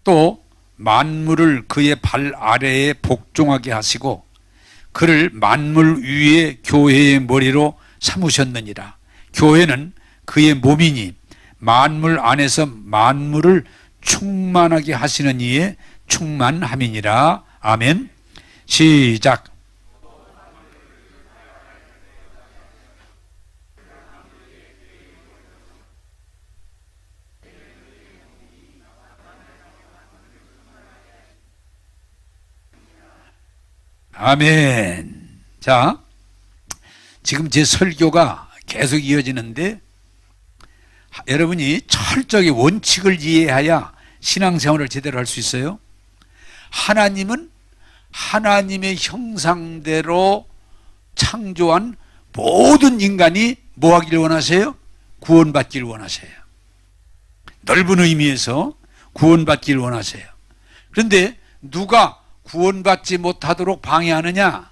또 만물을 그의 발 아래에 복종하게 하시고 그를 만물 위에 교회의 머리로 삼으셨느니라. 교회는 그의 몸이니 만물 안에서 만물을 충만하게 하시는 이의 충만함이니라. 아멘. 시작. 아멘. 자, 지금 제 설교가 계속 이어지는데 여러분이 철저히 원칙을 이해해야 신앙생활을 제대로 할 수 있어요. 하나님은 하나님의 형상대로 창조한 모든 인간이 뭐 하기를 원하세요? 구원받기를 원하세요. 넓은 의미에서 구원받기를 원하세요. 그런데 누가 구원받지 못하도록 방해하느냐?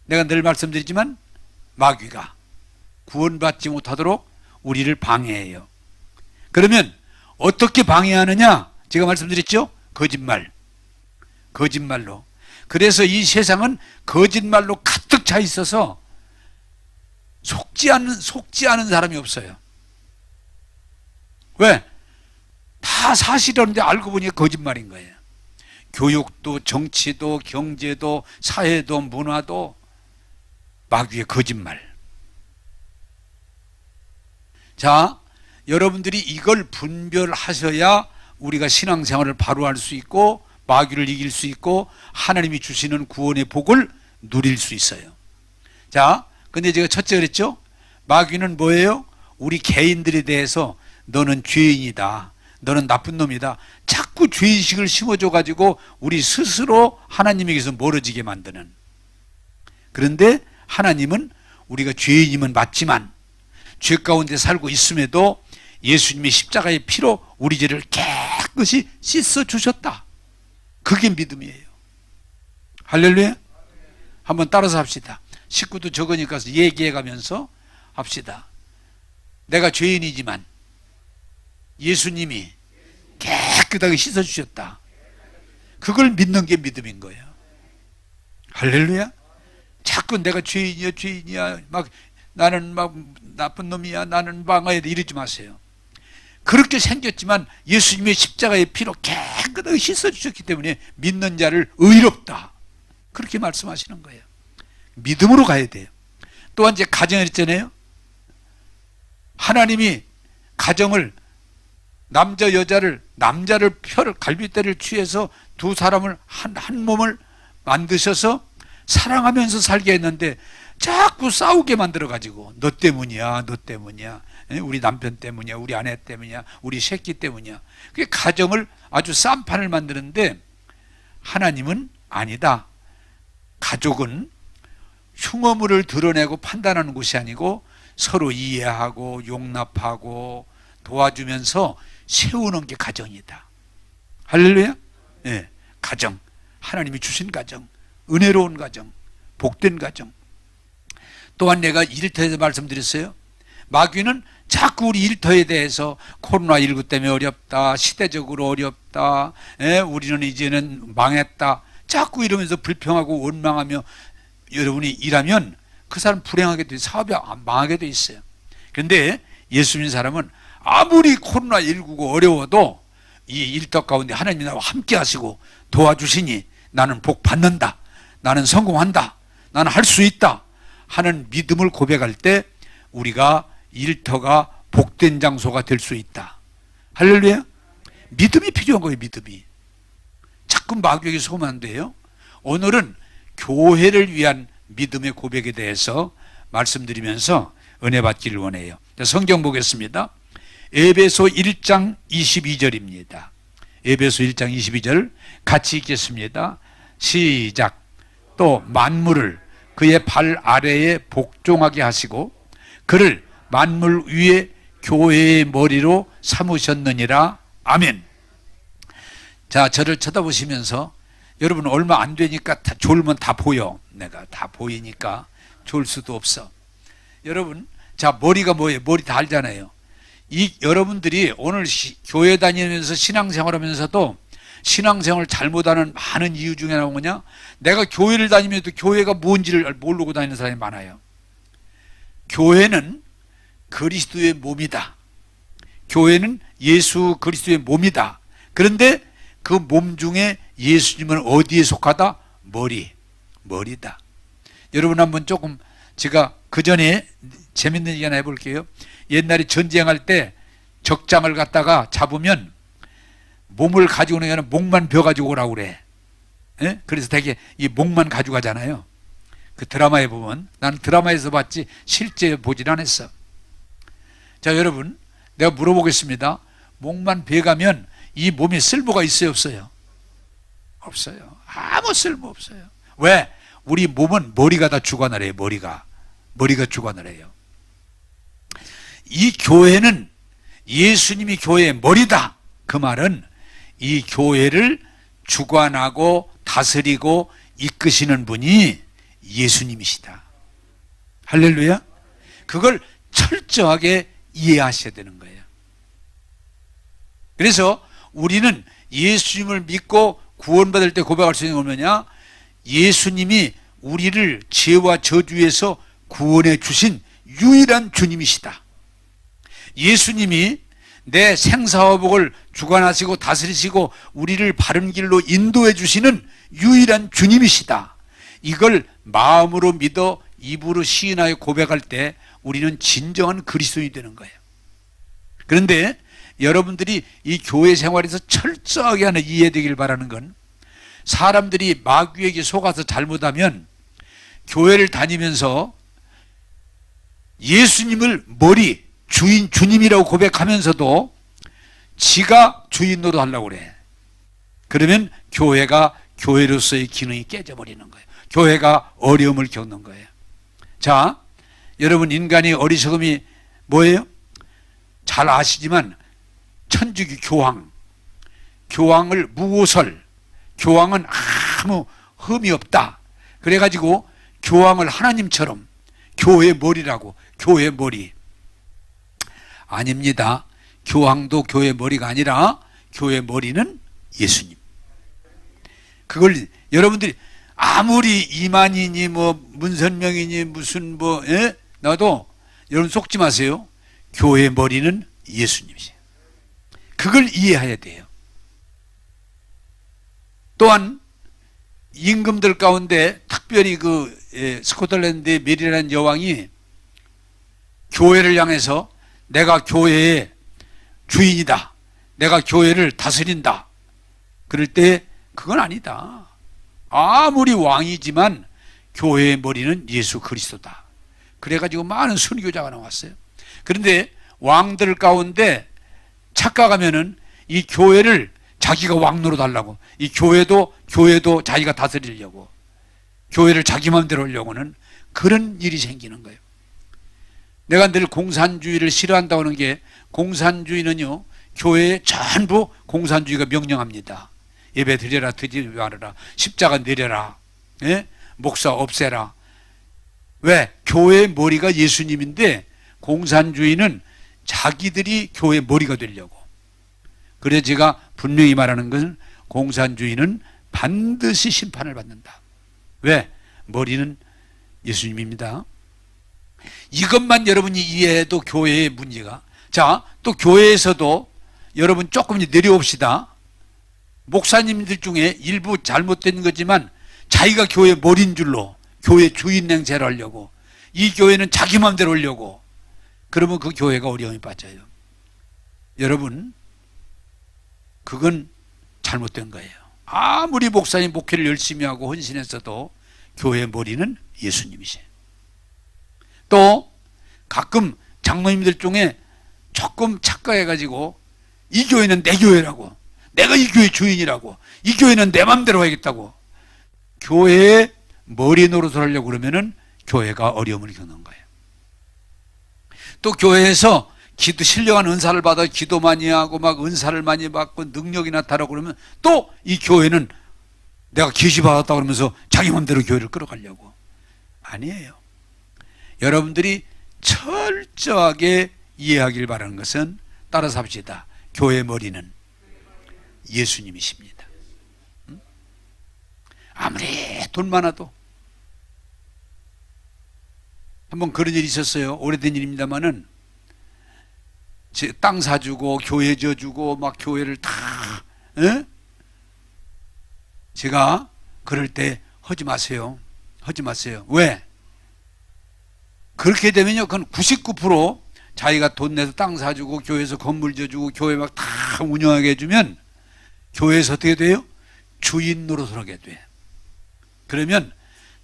내가 늘 말씀드리지만 마귀가 구원받지 못하도록 우리를 방해해요. 그러면 어떻게 방해하느냐? 제가 말씀드렸죠? 거짓말로. 그래서 이 세상은 거짓말로 가득 차 있어서 속지 않은 사람이 없어요. 왜? 다 사실인데 알고 보니 거짓말인 거예요. 교육도 정치도 경제도 사회도 문화도 마귀의 거짓말. 자, 여러분들이 이걸 분별하셔야 우리가 신앙생활을 바로 할 수 있고 마귀를 이길 수 있고 하나님이 주시는 구원의 복을 누릴 수 있어요. 자, 근데 제가 첫째 그랬죠? 마귀는 뭐예요? 우리 개인들에 대해서 너는 죄인이다, 너는 나쁜 놈이다, 자꾸 죄의식을 심어줘 가지고 우리 스스로 하나님에게서 멀어지게 만드는. 그런데 하나님은 우리가 죄인임은 맞지만 죄 가운데 살고 있음에도 예수님의 십자가의 피로 우리 죄를 깨끗이 씻어 주셨다. 그게 믿음이에요. 할렐루야. 한번 따라서 합시다. 식구도 적으니까 얘기해 가면서 합시다. 내가 죄인이지만 예수님이 깨끗하게 씻어 주셨다. 그걸 믿는 게 믿음인 거예요. 할렐루야. 자꾸 내가 죄인이야 나는 막 나쁜 놈이야, 나는 망해야 돼, 이러지 마세요. 그렇게 생겼지만 예수님의 십자가의 피로 깨끗하게 씻어주셨기 때문에 믿는 자를 의롭다, 그렇게 말씀하시는 거예요. 믿음으로 가야 돼요. 또한 이제 가정을 했잖아요. 하나님이 가정을 남자를 뼈를 갈빗대를 취해서 두 사람을 한 몸을 만드셔서 사랑하면서 살게 했는데 자꾸 싸우게 만들어가지고 너 때문이야, 우리 남편 때문이야, 우리 아내 때문이야, 우리 새끼 때문이야. 그게 가정을 아주 쌈판을 만드는데 하나님은 아니다. 가족은 흉어물을 드러내고 판단하는 곳이 아니고 서로 이해하고 용납하고 도와주면서 세우는 게 가정이다. 할렐루야. 네, 가정, 하나님이 주신 가정, 은혜로운 가정, 복된 가정. 또한 내가 일터에서 말씀드렸어요. 마귀는 자꾸 우리 일터에 대해서 코로나19 때문에 어렵다, 시대적으로 어렵다, 우리는 이제는 망했다, 자꾸 이러면서 불평하고 원망하며 여러분이 일하면 그 사람 불행하게 돼, 사업이 망하게 돼 있어요. 그런데 예수 믿는 사람은 아무리 코로나19가 어려워도 이 일터 가운데 하나님이 나와 함께 하시고 도와주시니 나는 복 받는다, 나는 성공한다, 나는 할 수 있다 하는 믿음을 고백할 때 우리가 일터가 복된 장소가 될 수 있다. 할렐루야. 믿음이 필요한 거예요. 믿음이. 자꾸 마귀에게 속으면 안 돼요. 오늘은 교회를 위한 믿음의 고백에 대해서 말씀드리면서 은혜 받기를 원해요. 성경 보겠습니다. 에베소 1장 22절입니다. 에베소 1장 22절 같이 읽겠습니다. 시작. 또 만물을 그의 발 아래에 복종하게 하시고 그를 만물 위에 교회의 머리로 삼으셨느니라. 아멘. 자, 저를 쳐다보시면서 여러분 얼마 안 되니까 졸면 다 보여. 내가 다 보이니까 졸 수도 없어. 여러분, 자, 머리가 뭐예요? 머리 다 알잖아요. 이 여러분들이 오늘 교회 다니면서 신앙생활하면서도 신앙생활을 잘못하는 많은 이유 중에 하나가 뭐냐? 내가 교회를 다니면서도 교회가 뭔지를 모르고 다니는 사람이 많아요. 교회는 그리스도의 몸이다. 교회는 예수 그리스도의 몸이다. 그런데 그 몸 중에 예수님은 어디에 속하다? 머리다. 여러분 한번 조금 제가 그 전에 재밌는 얘기 하나 해볼게요. 옛날에 전쟁할 때 적장을 갖다가 잡으면 몸을 가지고 오는 게 아니라 목만 벼 가지고 오라고 그래. 예? 그래서 되게 이 목만 가지고 가잖아요. 그 드라마에 보면. 나는 드라마에서 봤지 실제 보질 않았어. 자, 여러분 내가 물어보겠습니다. 목만 베가면 이 몸에 쓸모가 있어요, 없어요? 없어요. 아무 쓸모 없어요. 왜? 우리 몸은 머리가 다 주관을 해요. 머리가 주관을 해요. 이 교회는 예수님이 교회의 머리다. 그 말은 이 교회를 주관하고 다스리고 이끄시는 분이 예수님이시다. 할렐루야. 그걸 철저하게 이해하셔야 되는 거예요. 그래서 우리는 예수님을 믿고 구원받을 때 고백할 수 있는 건 뭐냐? 예수님이 우리를 죄와 저주에서 구원해 주신 유일한 주님이시다. 예수님이 내 생사화복을 주관하시고 다스리시고 우리를 바른 길로 인도해 주시는 유일한 주님이시다. 이걸 마음으로 믿어 입으로 시인하여 고백할 때 우리는 진정한 그리스도인이 되는 거예요. 그런데 여러분들이 이 교회 생활에서 철저하게 하나 이해되길 바라는 건, 사람들이 마귀에게 속아서 잘못하면 교회를 다니면서 예수님을 머리, 주님이라고 고백하면서도 지가 주인 노릇하려고 그래. 그러면 교회가 교회로서의 기능이 깨져버리는 거예요. 교회가 어려움을 겪는 거예요. 자, 여러분 인간이 어리석음이 뭐예요? 잘 아시지만 천주교 교황을 무오설, 교황은 아무 흠이 없다. 그래가지고 교황을 하나님처럼 교회의 머리라고, 교회의 머리. 아닙니다. 교황도 교회의 머리가 아니라 교회의 머리는 예수님. 그걸 여러분들이 아무리 이만희니 뭐 문선명이니 무슨 뭐 나도 여러분 속지 마세요. 교회의 머리는 예수님이세요. 그걸 이해해야 돼요. 또한 임금들 가운데 특별히 그 스코틀랜드의 메리라는 여왕이 교회를 향해서 내가 교회의 주인이다. 내가 교회를 다스린다. 그럴 때 그건 아니다. 아무리 왕이지만 교회의 머리는 예수 그리스도다. 그래가지고 많은 순교자가 나왔어요. 그런데 왕들 가운데 착각하면은 이 교회를 자기가 왕노로 달라고, 이 교회도 자기가 다스리려고, 교회를 자기 마음대로 하려고는 그런 일이 생기는 거예요. 내가 늘 공산주의를 싫어한다고 하는 게, 공산주의는요 교회에 전부 공산주의가 명령합니다. 예배 드려라, 드리지 말아라, 십자가 내려라, 목사 없애라. 왜? 교회의 머리가 예수님인데 공산주의는 자기들이 교회의 머리가 되려고. 그래서 제가 분명히 말하는 것은 공산주의는 반드시 심판을 받는다. 왜? 머리는 예수님입니다. 이것만 여러분이 이해해도 교회의 문제가. 자, 또 교회에서도 여러분 조금 내려옵시다. 목사님들 중에 일부 잘못된 거지만 자기가 교회 머리인 줄로 교회 주인 행세를 하려고, 이 교회는 자기 마음대로 하려고, 그러면 그 교회가 어려움이 빠져요. 여러분, 그건 잘못된 거예요. 아무리 목사님 목회를 열심히 하고 헌신했어도 교회의 머리는 예수님이세요. 또 가끔 장로님들 중에 조금 착각해가지고 이 교회는 내 교회라고, 내가 이 교회 주인이라고, 이 교회는 내 맘대로 하겠다고 교회의 머리 노릇을 하려고 그러면은 교회가 어려움을 겪는 거예요. 또 교회에서 신령한 은사를 받아 기도 많이 하고 막 은사를 많이 받고 능력이 나타나고 그러면 또 이 교회는 내가 계시 받았다 그러면서 자기 마음대로 교회를 끌어가려고. 아니에요. 여러분들이 철저하게 이해하길 바라는 것은 따라서 합시다. 교회의 머리는 예수님이십니다. 아무리 돈 많아도. 한번 그런 일이 있었어요. 오래된 일입니다만은 땅 사주고 교회 져주고 막 교회를 다 제가 그럴 때 하지 마세요. 하지 마세요. 왜? 그렇게 되면요, 그건 99% 자기가 돈 내서 땅 사주고 교회에서 건물 져주고 교회 막 다 운영하게 해주면 교회에서 어떻게 돼요? 주인 노릇을 하게 돼. 그러면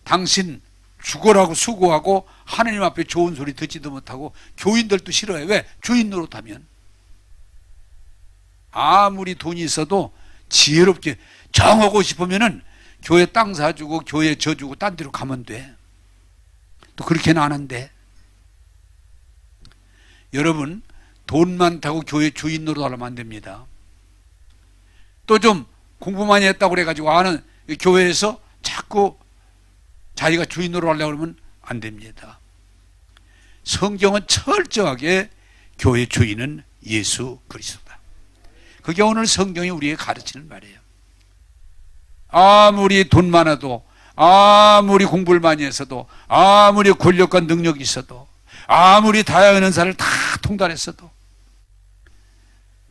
당신 죽으라고 수고하고 하나님 앞에 좋은 소리 듣지도 못하고 교인들도 싫어해. 왜? 주인 노릇하면. 아무리 돈이 있어도 지혜롭게 정하고 싶으면은 교회 땅 사주고 교회 져주고 딴 데로 가면 돼. 또 그렇게는 안 한대. 여러분, 돈 많다고 교회 주인 노릇하면 안 됩니다. 또 좀 공부 많이 했다고 그래가지고 아는 교회에서 자꾸 자기가 주인 노릇 하려고 그러면 안 됩니다. 성경은 철저하게 교회 주인은 예수 그리스도다. 그게 오늘 성경이 우리에게 가르치는 말이에요. 아무리 돈 많아도, 아무리 공부를 많이 했어도, 아무리 권력과 능력이 있어도, 아무리 다양한 은사를 다 통달했어도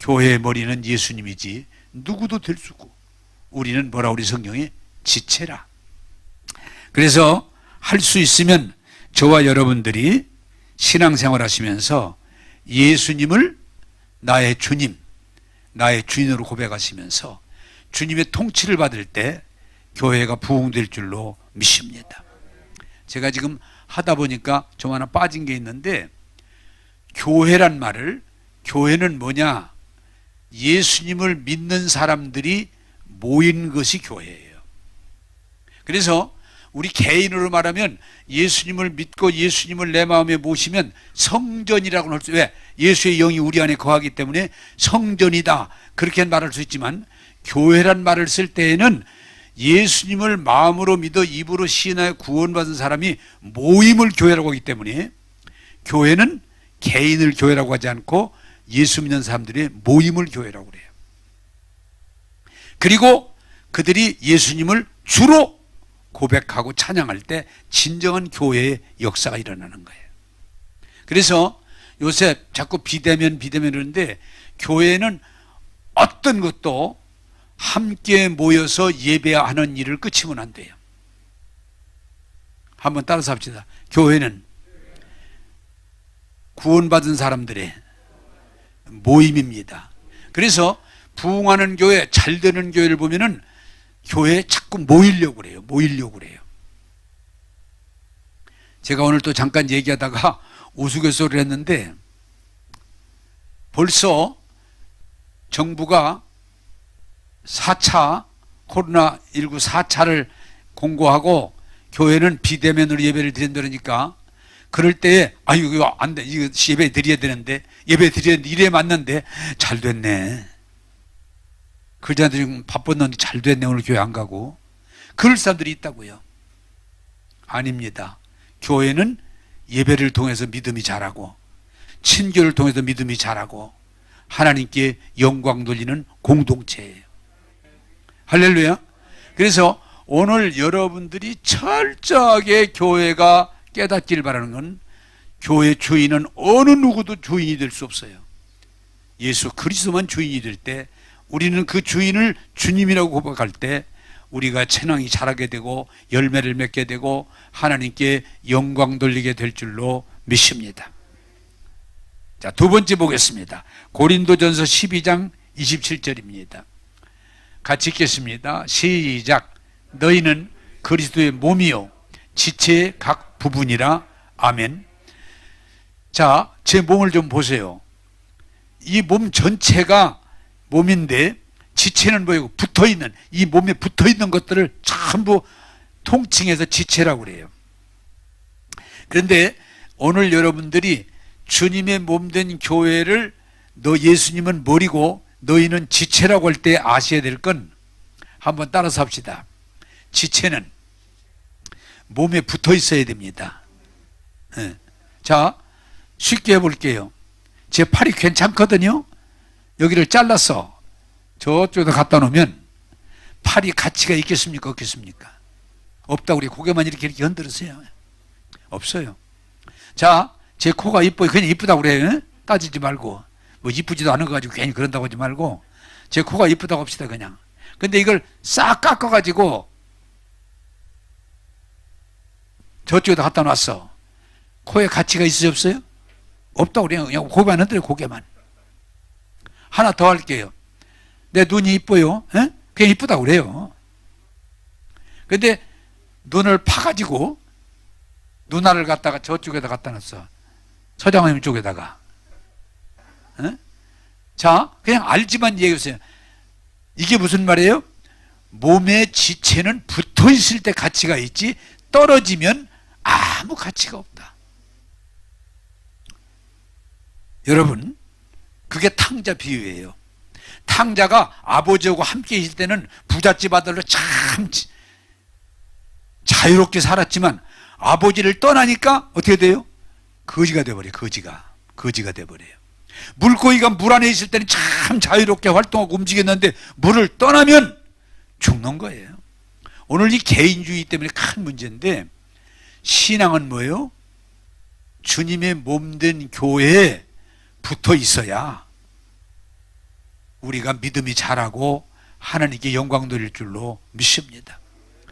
교회의 머리는 예수님이지 누구도 될 수 없고, 우리는 뭐라 우리 성경이 지체라. 그래서 할 수 있으면 저와 여러분들이 신앙생활 하시면서 예수님을 나의 주님, 나의 주인으로 고백하시면서 주님의 통치를 받을 때 교회가 부흥될 줄로 믿습니다. 제가 지금 하다 보니까 좀 하나 빠진 게 있는데, 교회란 말을, 교회는 뭐냐? 예수님을 믿는 사람들이 모인 것이 교회예요. 그래서 우리 개인으로 말하면 예수님을 믿고 예수님을 내 마음에 모시면 성전이라고 할 수, 왜? 예수의 영이 우리 안에 거하기 때문에 성전이다, 그렇게 말할 수 있지만, 교회란 말을 쓸 때에는 예수님을 마음으로 믿어 입으로 시인하여 구원받은 사람이 모임을 교회라고 하기 때문에, 교회는 개인을 교회라고 하지 않고 예수 믿는 사람들의 모임을 교회라고 그래요. 그리고 그들이 예수님을 주로 고백하고 찬양할 때 진정한 교회의 역사가 일어나는 거예요. 그래서 요새 자꾸 비대면 그러는데, 교회는 어떤 것도 함께 모여서 예배하는 일을 끝이면 안 돼요. 한번 따라서 합시다. 교회는 구원받은 사람들의 모임입니다. 그래서 부흥하는 교회, 잘 되는 교회를 보면은 교회에 자꾸 모이려고 그래요. 제가 오늘 또 잠깐 얘기하다가 우스갯소리를 했는데, 벌써 정부가 4차 코로나19 4차를 공고하고 교회는 비대면으로 예배를 드린다니까, 그럴 때에 이거 안 돼, 이거 예배 드려야 되는데, 이래 맞는데 잘 됐네, 그자들이 바빴는데 잘 됐네, 오늘 교회 안 가고, 그럴 사람들이 있다고요. 아닙니다. 교회는 예배를 통해서 믿음이 자라고, 친교를 통해서 믿음이 자라고, 하나님께 영광 돌리는 공동체예요. 할렐루야. 그래서 오늘 여러분들이 철저하게 교회가 깨닫길 바라는 건, 교회 주인은 어느 누구도 주인이 될 수 없어요. 예수 그리스도만 주인이 될 때, 우리는 그 주인을 주님이라고 고백할 때 우리가 찬양이 자라게 되고 열매를 맺게 되고 하나님께 영광 돌리게 될 줄로 믿습니다. 자, 두 번째 보겠습니다. 고린도전서 12장 27절입니다. 같이 읽겠습니다. 시작. 너희는 그리스도의 몸이요 지체의 각 부분이라. 아멘. 자, 제 몸을 좀 보세요. 이 몸 전체가 몸인데, 지체는 뭐예요? 붙어있는, 이 몸에 붙어있는 것들을 전부 통칭해서 지체라고 그래요. 그런데 오늘 여러분들이 주님의 몸된 교회를, 너 예수님은 머리고 너희는 지체라고 할 때 아셔야 될 건, 한번 따라서 합시다. 지체는 몸에 붙어 있어야 됩니다. 자, 쉽게 해볼게요. 제 팔이 괜찮거든요. 여기를 잘라서 저쪽에다 갖다 놓으면 팔이 가치가 있겠습니까? 없겠습니까? 없다고 우리 고개만 이렇게 흔들으세요. 없어요. 자, 제 코가 이뻐요. 그냥 이쁘다고 그래요. 따지지 말고. 뭐 이쁘지도 않은 거 가지고 괜히 그런다고 하지 말고 제 코가 이쁘다고 합시다 그냥. 근데 이걸 싹 깎아가지고 저쪽에다 갖다 놨어. 코에 가치가 있어요 없어요? 없다고 그래요. 그냥 고개만 흔들어요. 고개만. 하나 더 할게요. 내 눈이 이뻐요. 에? 그냥 이쁘다고 그래요. 근데 눈을 파가지고 눈알을 갖다가 저쪽에다 갖다 놨어. 서장님 쪽에다가. 에? 자, 그냥 알지만 얘기해보세요. 이게 무슨 말이에요? 몸의 지체는 붙어 있을 때 가치가 있지 떨어지면 아무 가치가 없다. 여러분, 그게 탕자 비유예요. 탕자가 아버지하고 함께 있을 때는 부잣집 아들로 참 자유롭게 살았지만 아버지를 떠나니까 어떻게 돼요? 거지가 돼버려요. 거지가 돼버려요. 물고기가 물 안에 있을 때는 참 자유롭게 활동하고 움직였는데 물을 떠나면 죽는 거예요. 오늘 이 개인주의 때문에 큰 문제인데 신앙은 뭐예요? 주님의 몸된 교회에 붙어 있어야 우리가 믿음이 자라고 하나님께 영광 돌릴 줄로 믿습니다.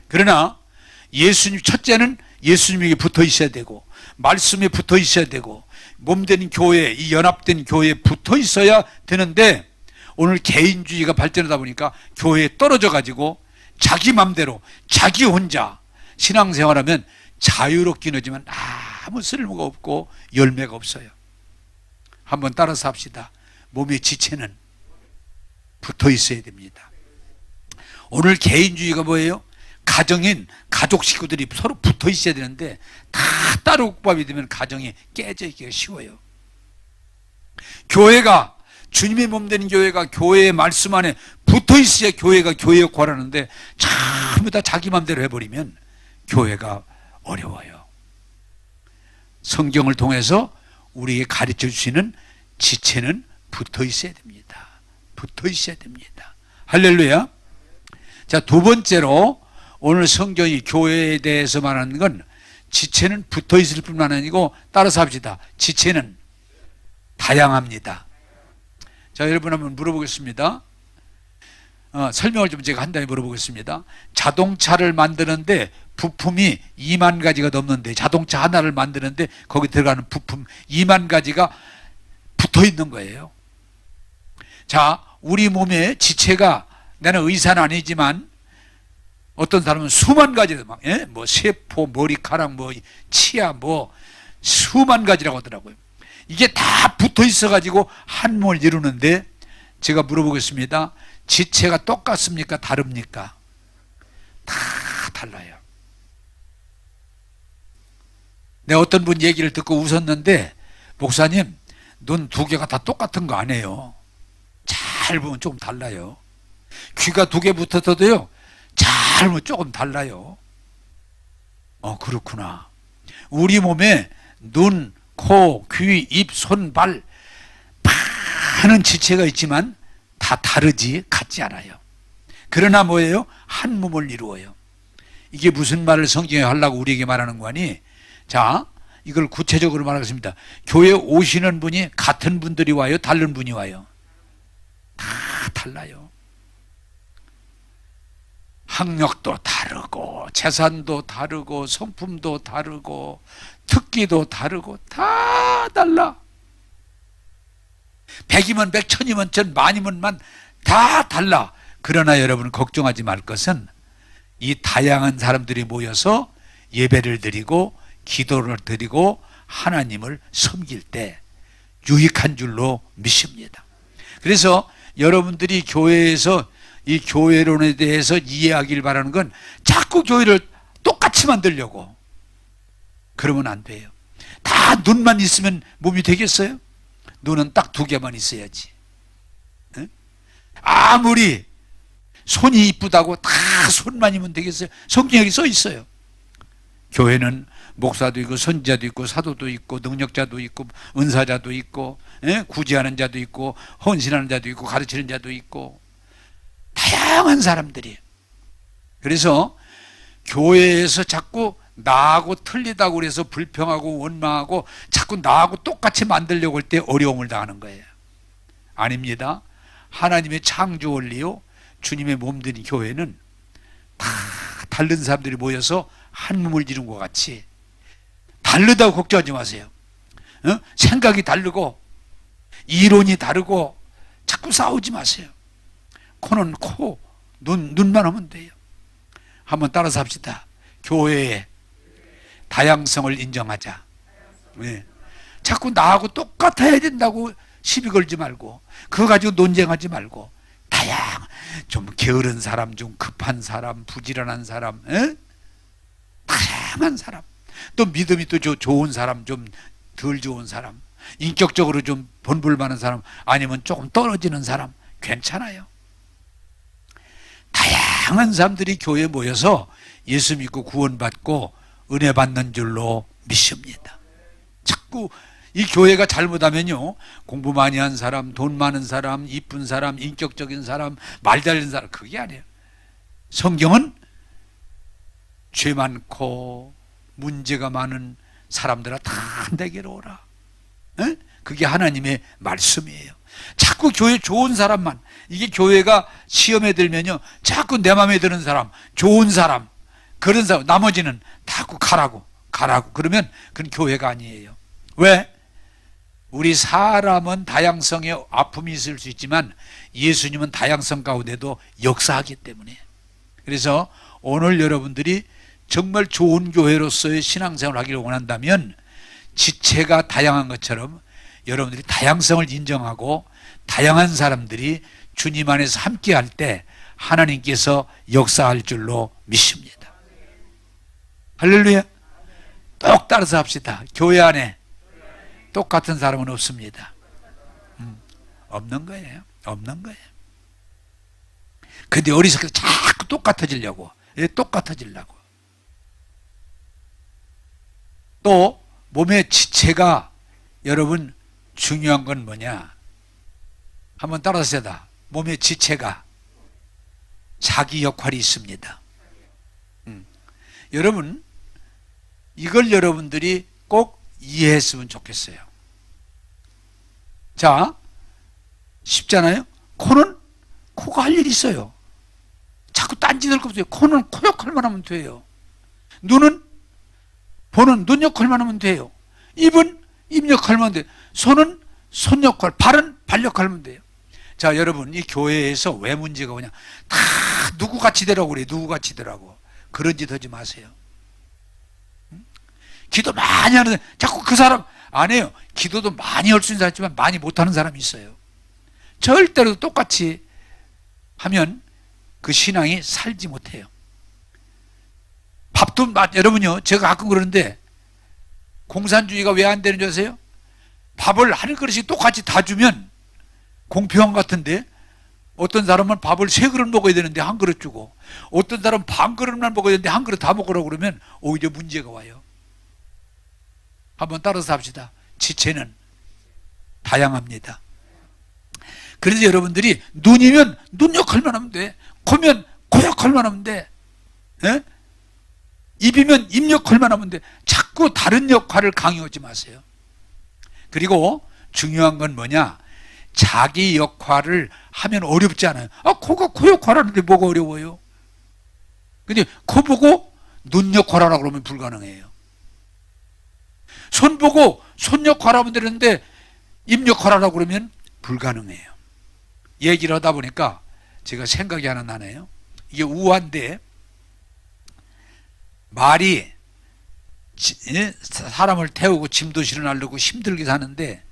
그러나 예수님, 첫째는 예수님에게 붙어 있어야 되고 말씀에 붙어 있어야 되고 몸된 교회, 이 연합된 교회에 붙어 있어야 되는데 오늘 개인주의가 발전하다 보니까 교회에 떨어져 가지고 자기 맘대로 자기 혼자 신앙생활하면 자유롭긴 하지만 아무 쓸모가 없고 열매가 없어요. 한번 따라서 합시다. 몸의 지체는 붙어 있어야 됩니다. 오늘 개인주의가 뭐예요? 가정인 가족 식구들이 서로 붙어 있어야 되는데 다 따로 국밥이 되면 가정이 깨져 있기가 쉬워요. 교회가 주님의 몸 되는 교회가 교회의 말씀 안에 붙어 있어야 교회가 교회 역할을 하는데 전부 다 자기 맘대로 해버리면 교회가 어려워요. 성경을 통해서 우리에게 가르쳐 주시는 지체는 붙어 있어야 됩니다. 붙어 있어야 됩니다. 할렐루야. 자, 두 번째로 오늘 성경이 교회에 대해서 말하는 건 지체는 붙어 있을 뿐만 아니고 따라서 합시다. 지체는 다양합니다. 자, 여러분 한번 물어보겠습니다. 설명을 좀 제가 한 다음에 물어보겠습니다. 자동차를 만드는데 부품이 2만 가지가 넘는데 자동차 하나를 만드는데 거기 들어가는 부품 2만 가지가 붙어 있는 거예요. 자, 우리 몸에 지체가 나는 의사는 아니지만 어떤 사람은 수만 가지, 뭐 세포, 머리카락, 뭐 치아, 뭐 수만 가지라고 하더라고요. 이게 다 붙어 있어가지고 한 몸을 이루는데 제가 물어보겠습니다. 지체가 똑같습니까? 다릅니까? 다 달라요. 내가 어떤 분 얘기를 듣고 웃었는데 목사님, 눈 두 개가 다 똑같은 거 아니에요. 잘 보면 조금 달라요. 귀가 두 개 붙어도요. 잘 보면 조금 달라요. 그렇구나. 우리 몸에 눈, 코, 귀, 입, 손, 발 많은 지체가 있지만 다 다르지 같지 않아요. 그러나 뭐예요? 한 몸을 이루어요. 이게 무슨 말을 성경에 하려고 우리에게 말하는 거니? 자, 이걸 구체적으로 말하겠습니다. 교회 오시는 분이 같은 분들이 와요? 다른 분이 와요? 다 달라요. 학력도 다르고 재산도 다르고 성품도 다르고 특기도 다르고 다 달라. 100이면 100, 1000이면 1000, 만이면 만, 다 달라. 그러나 여러분 걱정하지 말 것은 이 다양한 사람들이 모여서 예배를 드리고 기도를 드리고 하나님을 섬길 때 유익한 줄로 믿습니다. 그래서 여러분들이 교회에서 이 교회론에 대해서 이해하길 바라는 건 자꾸 교회를 똑같이 만들려고 그러면 안 돼요. 다 눈만 있으면 몸이 되겠어요? 눈은 딱 두 개만 있어야지. 네? 아무리 손이 이쁘다고 다 손만 있으면 되겠어요? 성경에 써 있어요. 교회는 목사도 있고 선지자도 있고 사도도 있고 능력자도 있고 은사자도 있고 구제하는 자도 있고 헌신하는 자도 있고 가르치는 자도 있고 다양한 사람들이. 그래서 교회에서 자꾸 나하고 틀리다고 그래서 불평하고 원망하고 자꾸 나하고 똑같이 만들려고 할 때 어려움을 당하는 거예요. 아닙니다. 하나님의 창조 원리요, 주님의 몸들인 교회는 다 다른 사람들이 모여서 한 몸을 이룬 것 같이, 다르다고 걱정하지 마세요. 생각이 다르고 이론이 다르고 자꾸 싸우지 마세요. 코는 코, 눈만 하면 돼요. 한번 따라서 합시다. 교회의 다양성을 인정하자. 네. 자꾸 나하고 똑같아야 된다고 시비 걸지 말고, 그거 가지고 논쟁하지 말고, 좀 게으른 사람, 좀 급한 사람, 부지런한 사람, 다양한 사람, 또 믿음이 또 좋은 사람, 좀 덜 좋은 사람, 인격적으로 좀 본볼 많은 사람, 아니면 조금 떨어지는 사람, 괜찮아요. 다양한 사람들이 교회에 모여서 예수 믿고 구원받고 은혜 받는 줄로 믿습니다. 자꾸 이 교회가 잘못하면요, 공부 많이 한 사람, 돈 많은 사람, 이쁜 사람, 인격적인 사람, 말 잘하는 사람, 그게 아니에요. 성경은 죄 많고 문제가 많은 사람들아 다 내게로 오라. 그게 하나님의 말씀이에요. 자꾸 교회 좋은 사람만, 이게 교회가 시험에 들면요, 자꾸 내 마음에 드는 사람, 좋은 사람, 그런 사람, 나머지는 자꾸 가라고 그러면 그건 교회가 아니에요. 왜? 우리 사람은 다양성의 아픔이 있을 수 있지만 예수님은 다양성 가운데도 역사하기 때문에. 그래서 오늘 여러분들이 정말 좋은 교회로서의 신앙생활을 하기를 원한다면 지체가 다양한 것처럼 여러분들이 다양성을 인정하고 다양한 사람들이 주님 안에서 함께할 때 하나님께서 역사할 줄로 믿습니다. 할렐루야. 똑 따라서 합시다. 교회 안에 똑같은 사람은 없습니다. 없는 거예요. 없는 거예요. 근데 어리석게 자꾸 똑같아지려고. 또 몸의 지체가 여러분 중요한 건 뭐냐? 한번 따라서 해다. 몸의 지체가 자기 역할이 있습니다. 여러분, 이걸 여러분들이 꼭 이해했으면 좋겠어요. 자, 쉽잖아요? 코가 할 일이 있어요. 자꾸 딴짓할 거 없어요. 코는 코 역할만 하면 돼요. 눈은 보는 눈 역할만 하면 돼요. 입은 입 역할만 하면 돼요. 손은 손 역할, 발은 발 역할만 하면 돼요. 자, 여러분, 이 교회에서 왜 문제가 오냐? 다 누구 같이 되라고 그래요. 누구 같이 되라고. 그런 짓 하지 마세요. 기도 많이 하는데 자꾸 그 사람 안 해요. 기도도 많이 할 수 있는 사람 있지만 많이 못하는 사람이 있어요. 절대로 똑같이 하면 그 신앙이 살지 못해요. 밥도 여러분요, 제가 가끔 그러는데 공산주의가 왜 안 되는 줄 아세요? 밥을 한 그릇씩 똑같이 다 주면 공평한 것 같은데, 어떤 사람은 밥을 3그릇 먹어야 되는데 한 그릇 주고, 어떤 사람은 반 그릇만 먹어야 되는데 한 그릇 다 먹으라고 그러면 오히려 문제가 와요. 한번 따라서 합시다. 지체는 다양합니다. 그래서 여러분들이 눈이면 눈 역할만 하면 돼. 코면 코 역할만 하면 돼. 에? 입이면 입 역할만 하면 돼. 자꾸 다른 역할을 강요하지 마세요. 그리고 중요한 건 뭐냐? 자기 역할을 하면 어렵지 않아요. 코가 코 역할 하는데 뭐가 어려워요? 근데 코 보고 눈 역할 하라고 그러면 불가능해요. 손 보고 손 역할 하면 되는데 입 역할 하라고 그러면 불가능해요. 얘기를 하다 보니까 제가 생각이 하나 나네요. 이게 우화인데, 말이 사람을 태우고 짐도 실어나르고 힘들게 사는데,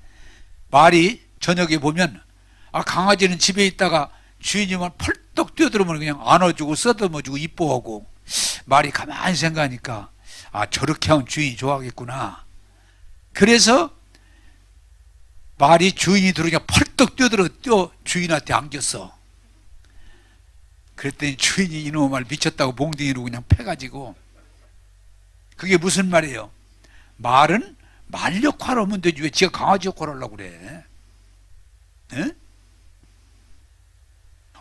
말이 저녁에 보면 강아지는 집에 있다가 주인이만 펄떡 뛰어들어오면 그냥 안아주고 쓰다듬어주고 이뻐하고, 말이 가만히 생각하니까 저렇게 하면 주인이 좋아하겠구나. 그래서 말이 주인이 들어오니까 펄떡 뛰어 주인한테 안겼어. 그랬더니 주인이 이놈의 말 미쳤다고 몽둥이로 그냥 패가지고. 그게 무슨 말이에요? 말은 말 역할을 하면 되지 왜 지가 강아지 역할을 하려고 그래? 에?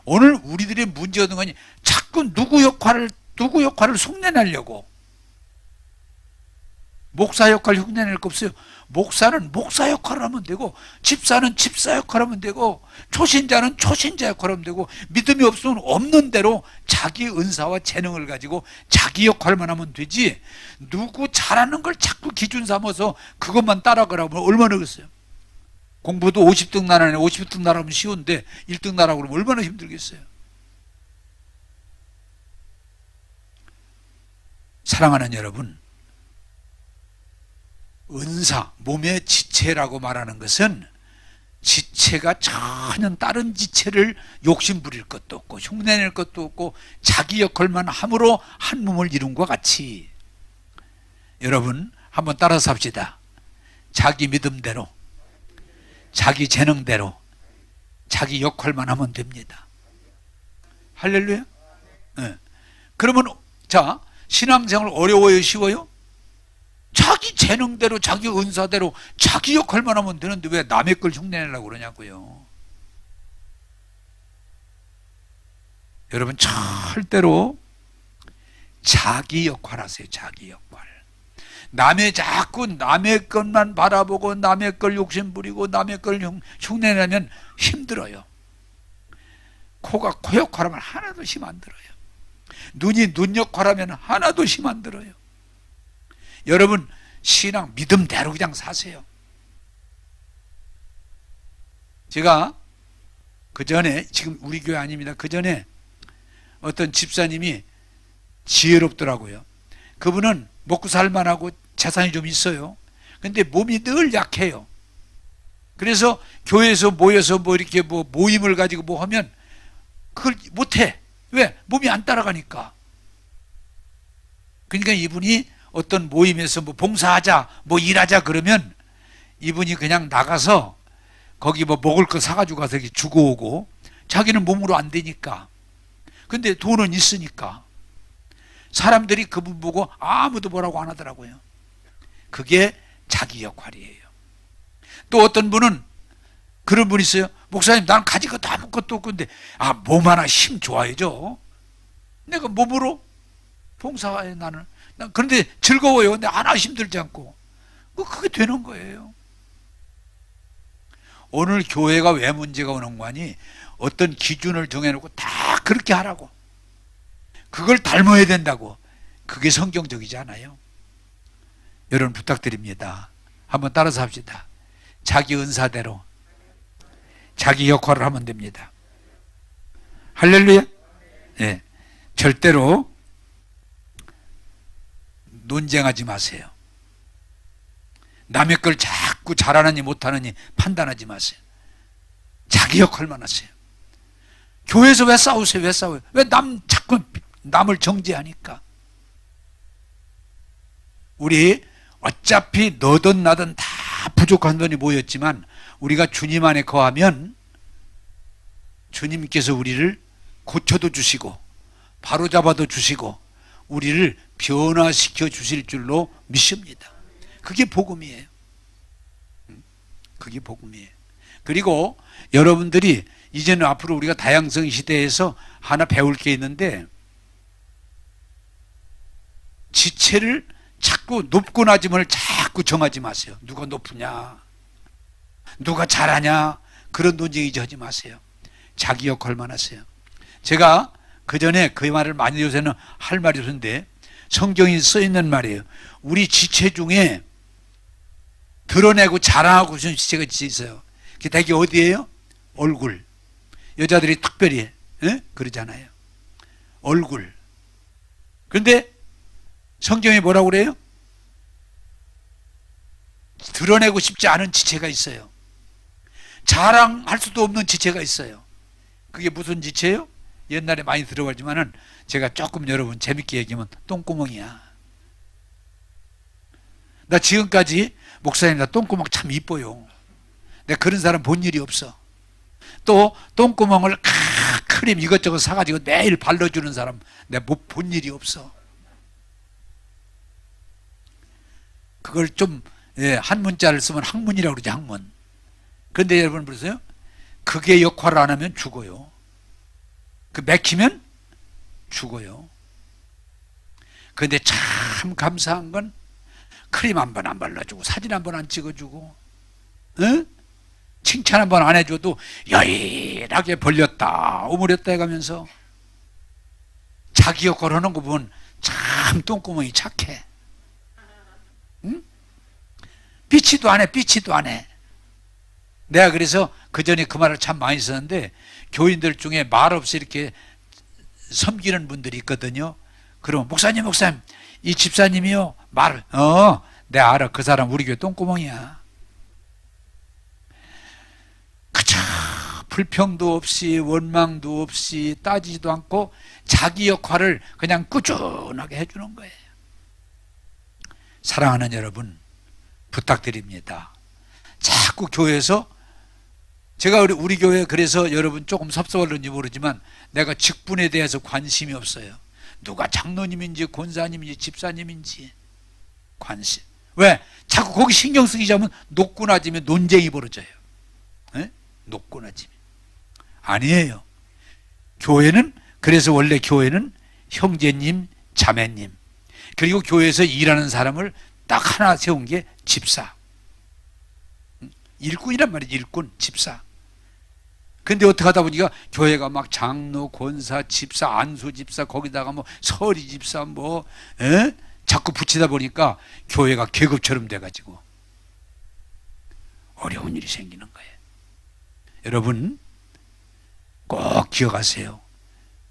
오늘 우리들의 문제가 된 거니 자꾸 누구 역할을 누구 역할을 흉내내려고. 목사 역할 흉내낼 거 없어요. 목사는 목사 역할을 하면 되고, 집사는 집사 역할을 하면 되고, 초신자는 초신자 역할을 하면 되고, 믿음이 없으면 없는 대로 자기 은사와 재능을 가지고 자기 역할만 하면 되지, 누구 잘하는 걸 자꾸 기준 삼아서 그것만 따라가라면 얼마나 그랬어요. 공부도 50등 나라네. 50등 나라면 쉬운데 1등 나라고 그러면 얼마나 힘들겠어요. 사랑하는 여러분, 은사, 몸의 지체라고 말하는 것은 지체가 전혀 다른 지체를 욕심 부릴 것도 없고 흉내낼 것도 없고 자기 역할만 함으로 한 몸을 이룬 것 같이, 여러분 한번 따라서 합시다. 자기 믿음대로, 자기 재능대로, 자기 역할만 하면 됩니다. 할렐루야. 네. 그러면 자, 신앙생활 어려워요, 쉬워요? 자기 재능대로, 자기 은사대로, 자기 역할만 하면 되는데 왜 남의 걸 흉내내려고 그러냐고요. 여러분 절대로 자기 역할 하세요. 자기 역할. 자꾸 남의 것만 바라보고 남의 걸 욕심부리고 남의 걸 흉내내면 힘들어요. 코가 코 역할하면 하나도 힘 안 들어요. 눈이 눈 역할하면 하나도 힘 안 들어요. 여러분 신앙 믿음대로 그냥 사세요. 제가 그 전에, 지금 우리 교회 아닙니다. 그 전에 어떤 집사님이 지혜롭더라고요. 그분은 먹고 살만하고 재산이 좀 있어요. 근데 몸이 늘 약해요. 그래서 교회에서 모여서 뭐 이렇게 뭐 모임을 가지고 뭐 하면 그걸 못해. 왜? 몸이 안 따라가니까. 그러니까 이분이 어떤 모임에서 뭐 봉사하자, 뭐 일하자 그러면 이분이 그냥 나가서 거기 뭐 먹을 거 사가지고 가서 이렇게 주고 오고, 자기는 몸으로 안 되니까. 근데 돈은 있으니까. 사람들이 그분 보고 아무도 뭐라고 안 하더라고요. 그게 자기 역할이에요. 또 어떤 분은 그런 분 있어요. 목사님, 나는 가진 것도 아무것도 없고, 근데 몸 하나 힘 좋아야죠. 내가 몸으로 봉사해. 나는 그런데 즐거워요. 근데 하나 힘들지 않고. 그게 되는 거예요. 오늘 교회가 왜 문제가 오는 거니? 어떤 기준을 정해놓고 다 그렇게 하라고, 그걸 닮아야 된다고. 그게 성경적이지 않아요. 여러분 부탁드립니다. 한번 따라서 합시다. 자기 은사대로 자기 역할을 하면 됩니다. 할렐루야. 네. 절대로 논쟁하지 마세요. 남의 걸 자꾸 잘하느니 못하느니 판단하지 마세요. 자기 역할만 하세요. 교회에서 왜 싸우세요? 왜 싸워요? 왜 자꾸 남을 정죄하니까? 우리 어차피 너든 나든 다 부족한 돈이 모였지만 우리가 주님 안에 거하면 주님께서 우리를 고쳐도 주시고 바로잡아도 주시고 우리를 변화시켜 주실 줄로 믿습니다. 그게 복음이에요. 그게 복음이에요. 그리고 여러분들이 이제는 앞으로 우리가 다양성 시대에서 하나 배울 게 있는데, 지체를 자꾸 높고 낮음을 자꾸 정하지 마세요. 누가 높으냐, 누가 잘하냐, 그런 논쟁 이제 하지 마세요. 자기 역할만 하세요. 제가 그 전에 그 말을 많이, 요새는 할 말이 없는데 성경에 써 있는 말이에요. 우리 지체 중에 드러내고 자랑하고 싶은 지체가 있어요. 그게 대개 어디예요? 얼굴. 여자들이 특별히 그러잖아요. 얼굴. 그런데 성경이 뭐라고 그래요? 드러내고 싶지 않은 지체가 있어요. 자랑할 수도 없는 지체가 있어요. 그게 무슨 지체예요? 옛날에 많이 들어봤지만은 제가 조금 여러분 재밌게 얘기하면 똥구멍이야. 나 지금까지 목사님, 나 똥구멍 참 이뻐요. 내가 그런 사람 본 일이 없어. 또 똥구멍을 크림 이것저것 사가지고 매일 발라주는 사람 내가 본 일이 없어. 그걸 좀 한문자를 쓰면 학문이라고 그러지, 학문. 그런데 여러분 보세요. 그게 역할을 안 하면 죽어요. 그 맥히면 죽어요. 근데 참 감사한 건 크림 한 번 안 발라주고 사진 한 번 안 찍어주고, 응? 칭찬 한 번 안 해줘도 여일하게 벌렸다 오므렸다 해가면서 자기 역할 하는 거 보면 참 똥구멍이 착해. 응? 삐치도 안 해, 삐치도 안 해. 내가 그래서 그 전에 그 말을 참 많이 썼는데, 교인들 중에 말 없이 이렇게 섬기는 분들이 있거든요. 그럼 목사님 이 집사님이요 말을 내가 알아. 그 사람 우리 교회 똥구멍이야. 그저 불평도 없이 원망도 없이 따지지도 않고 자기 역할을 그냥 꾸준하게 해주는 거예요. 사랑하는 여러분, 부탁드립니다. 자꾸 교회에서, 제가 우리 교회 그래서 여러분 조금 섭섭할는지 모르지만 내가 직분에 대해서 관심이 없어요. 누가 장로님인지 권사님인지 집사님인지 관심. 왜? 자꾸 거기 신경 쓰기 시작하면 노꾸나지면 논쟁이 벌어져요. 에? 노꾸나지면. 아니에요. 교회는, 그래서 원래 교회는 형제님, 자매님, 그리고 교회에서 일하는 사람을 딱 하나 세운 게 집사. 일꾼이란 말이에요. 일꾼, 집사. 근데 어떻게 하다 보니까 교회가 막 장로, 권사, 집사, 안수 집사, 거기다가 뭐 서리 집사 자꾸 붙이다 보니까 교회가 계급처럼 돼가지고 어려운 일이 생기는 거예요. 여러분 꼭 기억하세요.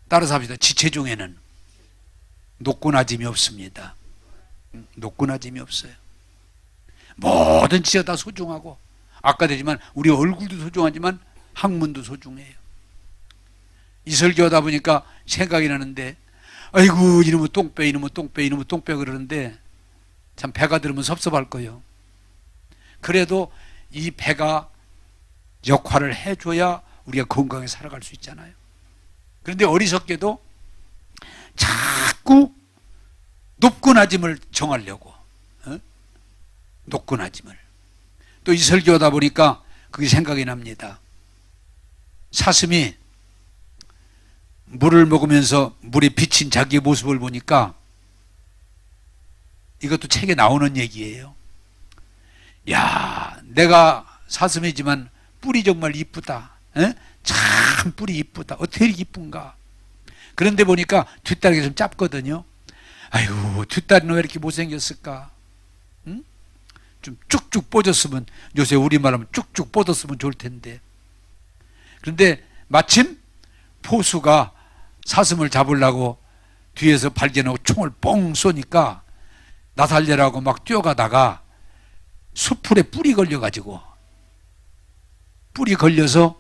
따라서 합시다. 지체 중에는 노꾸나짐이 없습니다. 노꾸나짐이 없어요. 모든 지체 다 소중하고, 아까 되지만 우리 얼굴도 소중하지만 학문도 소중해요. 이 설교하다 보니까 생각이 나는데, 아이고 이놈의 똥배 이놈의 똥배 이놈의 똥배 그러는데 참 배가 들으면 섭섭할 거예요. 그래도 이 배가 역할을 해줘야 우리가 건강하게 살아갈 수 있잖아요. 그런데 어리석게도 자꾸 높고나짐을 정하려고, 높고나짐을. 또 이 설교하다 보니까 그게 생각이 납니다. 사슴이 물을 먹으면서 물에 비친 자기의 모습을 보니까, 이것도 책에 나오는 얘기예요. 야, 내가 사슴이지만 뿔이 정말 이쁘다. 참 뿔이 이쁘다. 어떻게 이렇게 이쁜가. 그런데 보니까 뒷다리가 좀 짧거든요. 아이고, 뒷다리는 왜 이렇게 못생겼을까. 좀 쭉쭉 뻗었으면, 요새 우리말하면 쭉쭉 뻗었으면 좋을 텐데. 그런데 마침 포수가 사슴을 잡으려고 뒤에서 발견하고 총을 뻥 쏘니까 나살려라고 막 뛰어가다가 수풀에 뿔이 걸려가지고, 뿔이 걸려서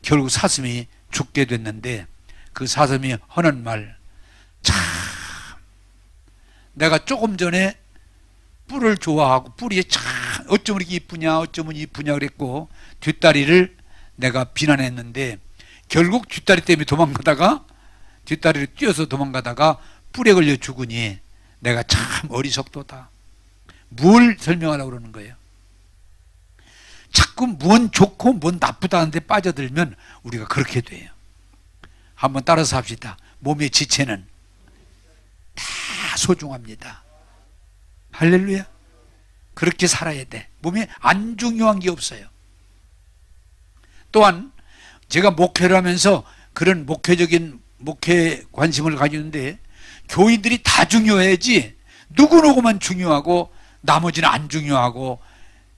결국 사슴이 죽게 됐는데, 그 사슴이 하는 말, 참 내가 조금 전에 뿔을 좋아하고 뿔이 참 어쩜 이렇게 이쁘냐 어쩌면 이쁘냐 그랬고 뒷다리를 내가 비난했는데, 결국 뒷다리 때문에 도망가다가, 뒷다리를 뛰어서 도망가다가 뿔에 걸려 죽으니 내가 참 어리석도다. 뭘 설명하려고 그러는 거예요. 자꾸 뭔 좋고 뭔 나쁘다는데 빠져들면 우리가 그렇게 돼요. 한번 따라서 합시다. 몸의 지체는 다 소중합니다. 할렐루야. 그렇게 살아야 돼. 몸에 안 중요한 게 없어요. 또한 제가 목회를 하면서 그런 목회 관심을 가지는데, 교인들이 다 중요해야지 누구누구만 중요하고 나머지는 안 중요하고,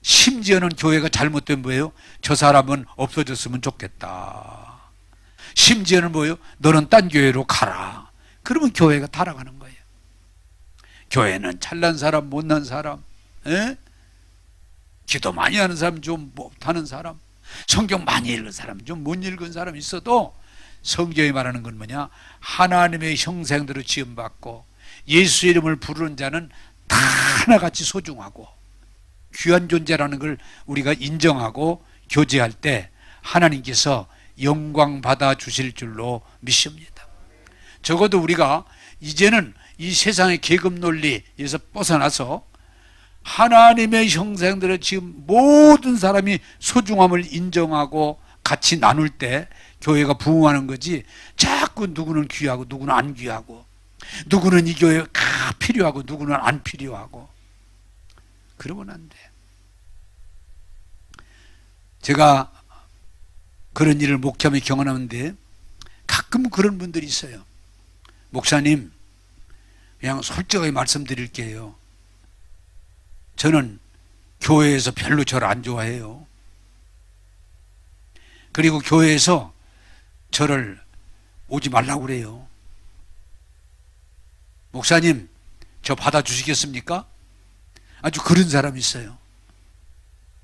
심지어는 교회가 잘못된 뭐예요? 저 사람은 없어졌으면 좋겠다. 심지어는 뭐예요? 너는 딴 교회로 가라. 그러면 교회가 타락하는 거예요. 교회는 잘난 사람, 못난 사람, 기도 많이 하는 사람, 좀 못하는 사람, 성경 많이 읽은 사람, 좀 못 읽은 사람 있어도 성경이 말하는 건 뭐냐? 하나님의 형상대로 지음받고 예수 이름을 부르는 자는 다 하나같이 소중하고 귀한 존재라는 걸 우리가 인정하고 교제할 때 하나님께서 영광 받아 주실 줄로 믿습니다. 적어도 우리가 이제는 이 세상의 계급 논리에서 벗어나서 하나님의 형상대로 지금 모든 사람이 소중함을 인정하고 같이 나눌 때 교회가 부흥하는 거지, 자꾸 누구는 귀하고 누구는 안 귀하고, 누구는 이 교회가 필요하고 누구는 안 필요하고 그러면 안 돼. 제가 그런 일을 목회하며 경험하는데 가끔 그런 분들이 있어요. 목사님, 그냥 솔직하게 말씀드릴게요. 저는 교회에서 별로 저를 안 좋아해요. 그리고 교회에서 저를 오지 말라고 그래요. 목사님, 저 받아주시겠습니까? 아주 그런 사람이 있어요.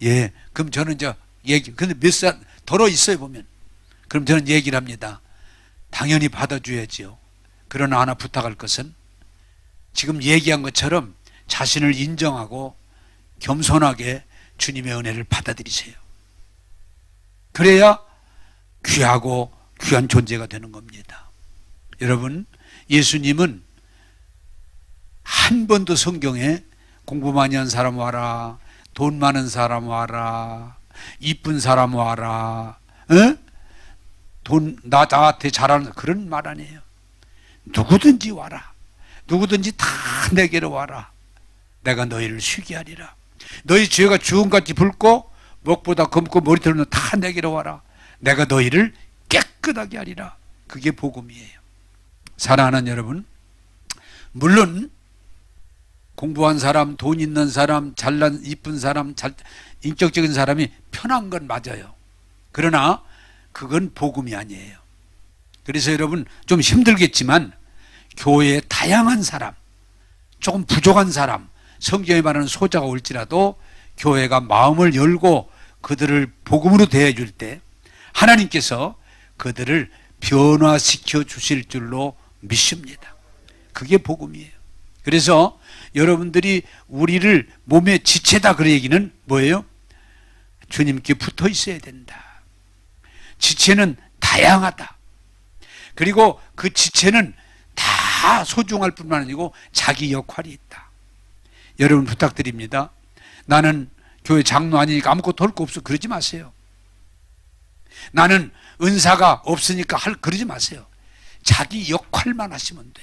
예, 그럼 저는 근데 몇 살 덜어 있어요, 보면. 그럼 저는 얘기를 합니다. 당연히 받아줘야지요. 그러나 하나 부탁할 것은 지금 얘기한 것처럼 자신을 인정하고 겸손하게 주님의 은혜를 받아들이세요. 그래야 귀하고 귀한 존재가 되는 겁니다. 여러분, 예수님은 한 번도 성경에 공부 많이 한 사람 와라, 돈 많은 사람 와라, 이쁜 사람 와라, 나한테 잘하는 그런 말 아니에요. 누구든지 와라. 누구든지 다 내게로 와라. 내가 너희를 쉬게 하리라. 너희 죄가 주홍같이 붉고 목보다 검고 머리털은 다 내게로 와라. 내가 너희를 깨끗하게 하리라. 그게 복음이에요. 사랑하는 여러분, 물론 공부한 사람, 돈 있는 사람, 잘난 이쁜 사람, 인격적인 사람이 편한 건 맞아요. 그러나 그건 복음이 아니에요. 그래서 여러분 좀 힘들겠지만 교회에 다양한 사람, 조금 부족한 사람, 성경에 말하는 소자가 올지라도 교회가 마음을 열고 그들을 복음으로 대해줄 때 하나님께서 그들을 변화시켜 주실 줄로 믿습니다. 그게 복음이에요. 그래서 여러분들이 우리를 몸의 지체다 그 얘기는 뭐예요? 주님께 붙어 있어야 된다. 지체는 다양하다. 그리고 그 지체는 다 소중할 뿐만 아니고 자기 역할이 있다. 여러분 부탁드립니다. 나는 교회 장로 아니니까 아무것도 할 거 없어. 그러지 마세요. 나는 은사가 없으니까 그러지 마세요. 자기 역할만 하시면 돼.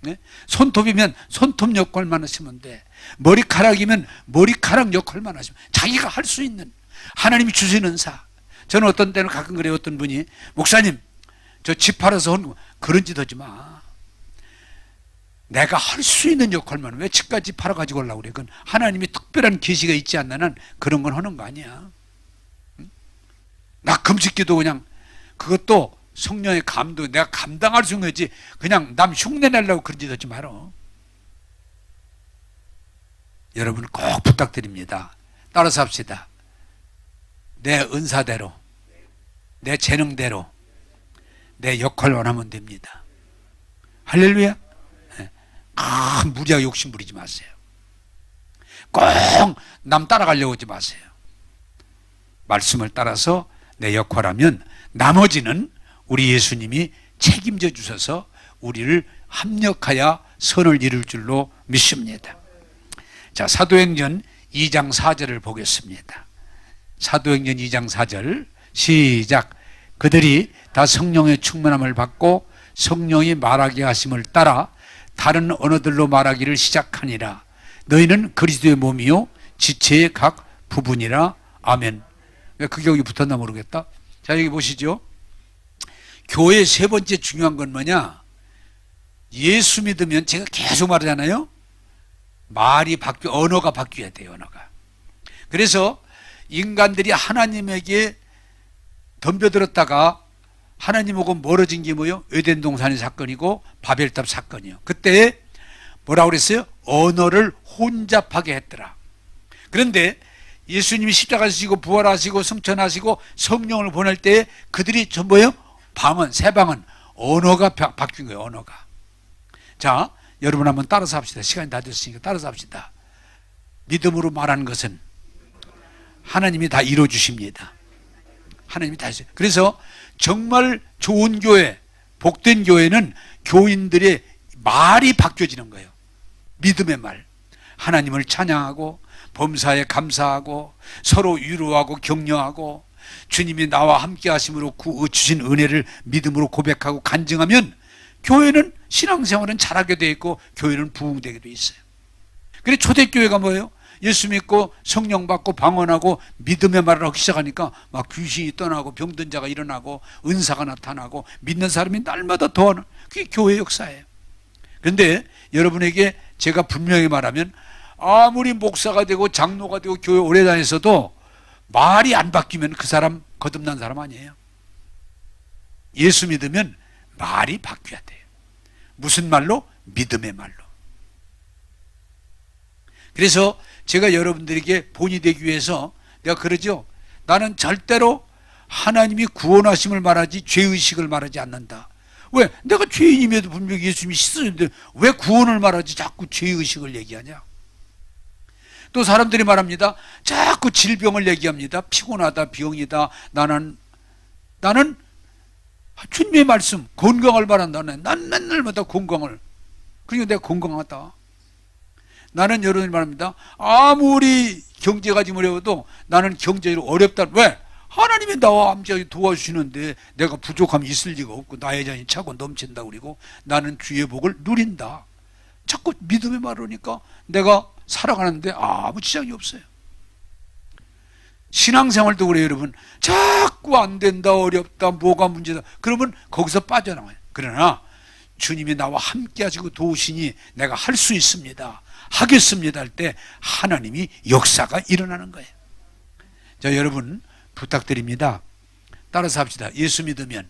네? 손톱이면 손톱 역할만 하시면 돼. 머리카락이면 머리카락 역할만 하시면 자기가 할 수 있는 하나님이 주시는 은사. 저는 어떤 때는 가끔 그래요. 어떤 분이 목사님 저 집 팔아서 그런 짓 하지 마. 내가 할 수 있는 역할만 왜 집까지 팔아가지고 오려고 그래. 그건 하나님이 특별한 계시가 있지 않는 한 그런 건 하는 거 아니야. 응? 나 금식기도 그냥 그것도 성령의 감도 내가 감당할 수 있는 거지 그냥 남 흉내 내려고 그런 짓 하지 말어. 여러분 꼭 부탁드립니다. 따라서 합시다. 내 은사대로 내 재능대로 내 역할만 하면 됩니다. 할렐루야. 무리하게 욕심 부리지 마세요. 꼭 남 따라가려고 하지 마세요. 말씀을 따라서 내 역할하면 나머지는 우리 예수님이 책임져 주셔서 우리를 합력하여 선을 이룰 줄로 믿습니다. 자, 사도행전 2장 4절을 보겠습니다. 사도행전 2장 4절 시작. 그들이 다 성령의 충만함을 받고 성령이 말하게 하심을 따라 다른 언어들로 말하기를 시작하니라. 너희는 그리스도의 몸이요 지체의 각 부분이라. 아멘. 왜 그게 여기 붙었나 모르겠다. 자, 여기 보시죠. 교회의 세 번째 중요한 건 뭐냐? 예수 믿으면 제가 계속 말하잖아요. 언어가 바뀌어야 돼요. 언어가. 그래서 인간들이 하나님에게 덤벼들었다가 하나님하고 멀어진 게 뭐예요? 에덴 동산의 사건이고 바벨탑 사건이요. 그때 뭐라고 그랬어요? 언어를 혼잡하게 했더라. 그런데 예수님이 십자가 지시고 부활하시고 승천하시고 성령을 보낼 때 그들이 전부요? 새 방은 언어가 바뀐 거예요. 언어가. 자, 여러분 한번 따라서 합시다. 시간이 다 됐으니까 따라서 합시다. 믿음으로 말하는 것은 하나님이 다 이루어 주십니다. 하나님이 다 했어요. 그래서 정말 좋은 교회, 복된 교회는 교인들의 말이 바뀌어지는 거예요. 믿음의 말. 하나님을 찬양하고 범사에 감사하고 서로 위로하고 격려하고 주님이 나와 함께 하심으로 주신 은혜를 믿음으로 고백하고 간증하면 교회는 신앙생활은 잘하게 돼 있고 교회는 부흥되게 돼 있어요. 그래 초대교회가 뭐예요? 예수 믿고 성령 받고 방언하고 믿음의 말을 하기 시작하니까 막 귀신이 떠나고 병든 자가 일어나고 은사가 나타나고 믿는 사람이 날마다 더하는 그게 교회 역사예요. 그런데 여러분에게 제가 분명히 말하면 아무리 목사가 되고 장로가 되고 교회 오래 다녔어도 말이 안 바뀌면 그 사람 거듭난 사람 아니에요. 예수 믿으면 말이 바뀌어야 돼요. 무슨 말로? 믿음의 말로. 그래서 제가 여러분들에게 본이 되기 위해서 내가 그러죠. 나는 절대로 하나님이 구원하심을 말하지 죄의식을 말하지 않는다. 왜? 내가 죄인임에도 분명히 예수님이 씻어줬는데 왜 구원을 말하지 자꾸 죄의식을 얘기하냐? 또 사람들이 말합니다. 자꾸 질병을 얘기합니다. 피곤하다, 병이다. 나는 주님의 말씀, 건강을 말한다. 난 맨날마다 건강을. 그러니까 내가 건강하다. 나는 여러분이 말합니다. 아무리 경제가 지금 어려워도 나는 경제로 어렵다. 왜? 하나님이 나와 함께 도와주시는데 내가 부족함이 있을 리가 없고 나의 잔이 차고 넘친다. 그리고 나는 주의 복을 누린다. 자꾸 믿음의 말을 하니까 내가 살아가는데 아무 지장이 없어요. 신앙생활도 그래요, 여러분. 자꾸 안 된다, 어렵다, 뭐가 문제다. 그러면 거기서 빠져나와요. 그러나 주님이 나와 함께 하시고 도우시니 내가 할 수 있습니다. 하겠습니다 할 때 하나님이 역사가 일어나는 거예요. 자, 여러분 부탁드립니다. 따라서 합시다. 예수 믿으면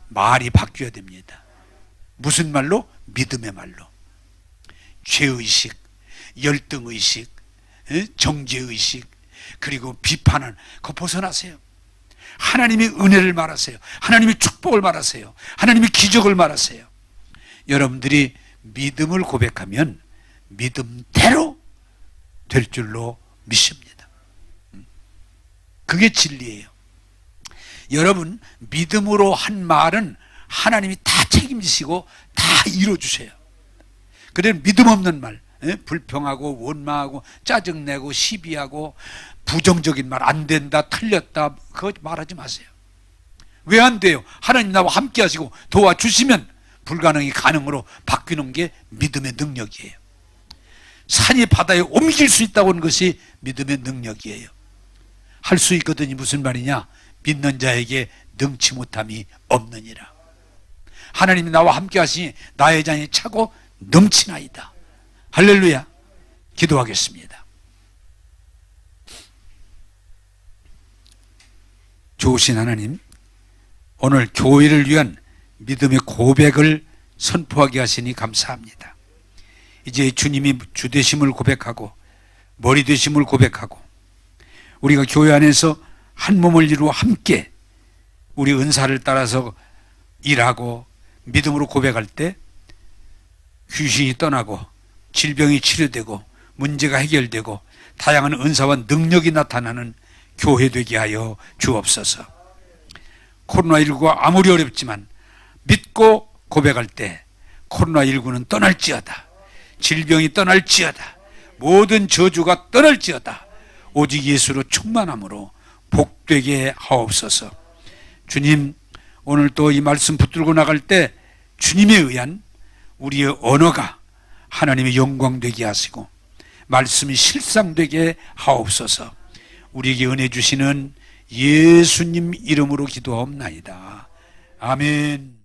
말이 바뀌어야 됩니다. 무슨 말로? 믿음의 말로. 죄의식, 열등의식, 정죄의식, 그리고 비판은 그거 벗어나세요. 하나님의 은혜를 말하세요. 하나님의 축복을 말하세요. 하나님의 기적을 말하세요. 여러분들이 믿음을 고백하면 믿음대로 될 줄로 믿습니다. 그게 진리예요. 여러분 믿음으로 한 말은 하나님이 다 책임지시고 다 이루어주세요. 그래 믿음 없는 말, 불평하고 원망하고 짜증내고 시비하고 부정적인 말, 안 된다, 틀렸다, 그거 말하지 마세요. 왜 안 돼요? 하나님 나와 함께 하시고 도와주시면 불가능이 가능으로 바뀌는 게 믿음의 능력이에요. 산이 바다에 옮길 수 있다고 하는 것이 믿음의 능력이에요. 할 수 있거든요. 무슨 말이냐? 믿는 자에게 능치 못함이 없느니라. 하나님이 나와 함께 하시니 나의 잔이 차고 넘치나이다. 할렐루야. 기도하겠습니다. 좋으신 하나님, 오늘 교회를 위한 믿음의 고백을 선포하게 하시니 감사합니다. 이제 주님이 주 되심을 고백하고 머리 되심을 고백하고 우리가 교회 안에서 한 몸을 이루어 함께 우리 은사를 따라서 일하고 믿음으로 고백할 때 귀신이 떠나고 질병이 치료되고 문제가 해결되고 다양한 은사와 능력이 나타나는 교회 되게 하여 주옵소서. 코로나19가 아무리 어렵지만 믿고 고백할 때 코로나19는 떠날지어다. 질병이 떠날지어다. 모든 저주가 떠날지어다. 오직 예수로 충만함으로 복되게 하옵소서. 주님, 오늘 또 이 말씀 붙들고 나갈 때 주님에 의한 우리의 언어가 하나님의 영광 되게 하시고 말씀이 실상되게 하옵소서. 우리에게 은혜 주시는 예수님 이름으로 기도하옵나이다. 아멘.